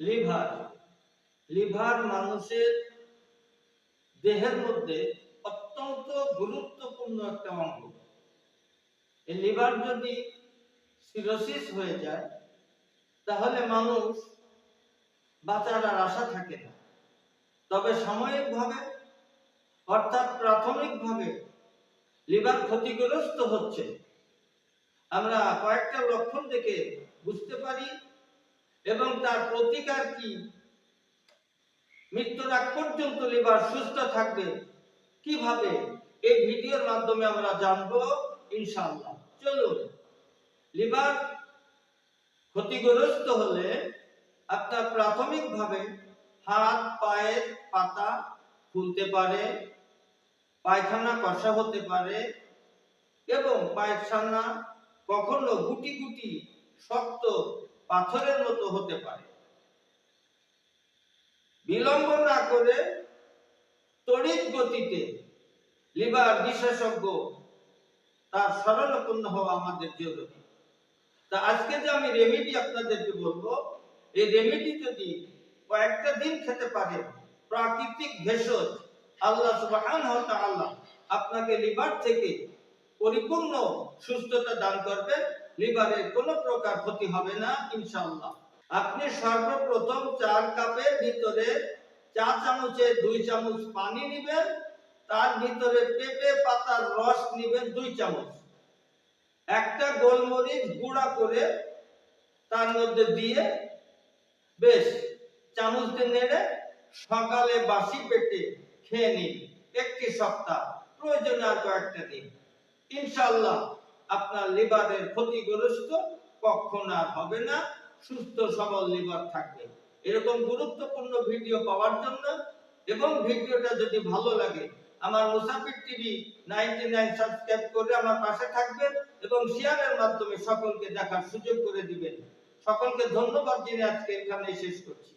Liver liver মানুষের দেহের মধ্যে অত্যন্ত গুরুত্বপূর্ণ একটা অঙ্গ। এই লিভার যদি সিরোসিস হয়ে যায় তাহলে মানুষ বাঁচার আর আশা থাকে না। তবে সাময়িকভাবে অর্থাৎ প্রাথমিকভাবে লিভার ক্ষতিগ্রস্ত হচ্ছে, আমরা কয়েকটা লক্ষণ দেখে বুঝতে পারি এবং তার প্রতিকার কি, মৃত্যুর আগ পর্যন্ত লিভার সুস্থ থাকবে কিভাবে, এই ভিডিওর মাধ্যমে আমরা জানবো ইনশাআল্লাহ। চলুন। লিভার ক্ষতিগ্রস্ত হলে আপনার প্রাথমিকভাবে হাত পায়ের পাতা ফুলতে পারে, পায়খানা কষা হতে পারে এবং পায়খানা কখনো গুটি গুটি শক্ত পাথরের মতো হতে পারে। বিলম্ব না করে তড়িৎ গতিতে লিভার বিশেষজ্ঞ তার শরণাপন্ন হওয়া আমাদের জরুরি। তা আজকে যে আমি রেমেডি আপনাদেরকে বলবো, এই রেমেডি যদি কয়েকটা দিন খেতে পারে, প্রাকৃতিক ভেষজ আল্লাহ সুবহানাহু ওয়া তাআলা আপনাকে লিভার থেকে পরিপূর্ণ সুস্থতা দান করবেন। লিভারের কোনো প্রকার ক্ষতি হবে না ইনশাআল্লাহ। আপনি সর্বপ্রথম 4 কাপের ভিতরে চা চামচে 2 চামচ পানি নেবেন, তার ভিতরে পেঁপে পাতার রস নেবেন 2 চামচ, একটা গোলমরিচ গুঁড়া করে তার মধ্যে দিয়ে বেশ চামচ দিয়ে নেড়ে সকালে বাসি পেটে খেয়ে নিন। একটি সপ্তাহ, প্রয়োজনে আর কয়েকটা দিন, ইনশাআল্লাহ আপনার লিভারের ক্ষতিগ্রস্ত কখনো আর হবে না, সুস্থ সবল লিভার থাকবে। এরকম গুরুত্বপূর্ণ ভিডিও পাওয়ার জন্য এবং ভিডিওটা যদি ভালো লাগে আমার মুসাফির টিভি 99 সাবস্ক্রাইব করে আমার পাশে থাকবেন এবং শেয়ারের মাধ্যমে সকলকে দেখার সুযোগ করে দিবেন। সকলকে ধন্যবাদ জেনে আজকে এখানে শেষ করছি।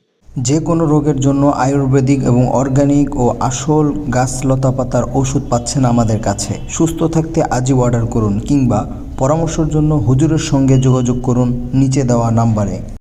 যে কোনো রোগের জন্য আয়ুর্বেদিক এবং অর্গানিক ও আসল গাছ লতাপাতার ওষুধ পাচ্ছেন আমাদের কাছে। সুস্থ থাকতে আজই অর্ডার করুন কিংবা পরামর্শের জন্য হুজুরের সঙ্গে যোগাযোগ করুন নিচে দেওয়া নাম্বারে।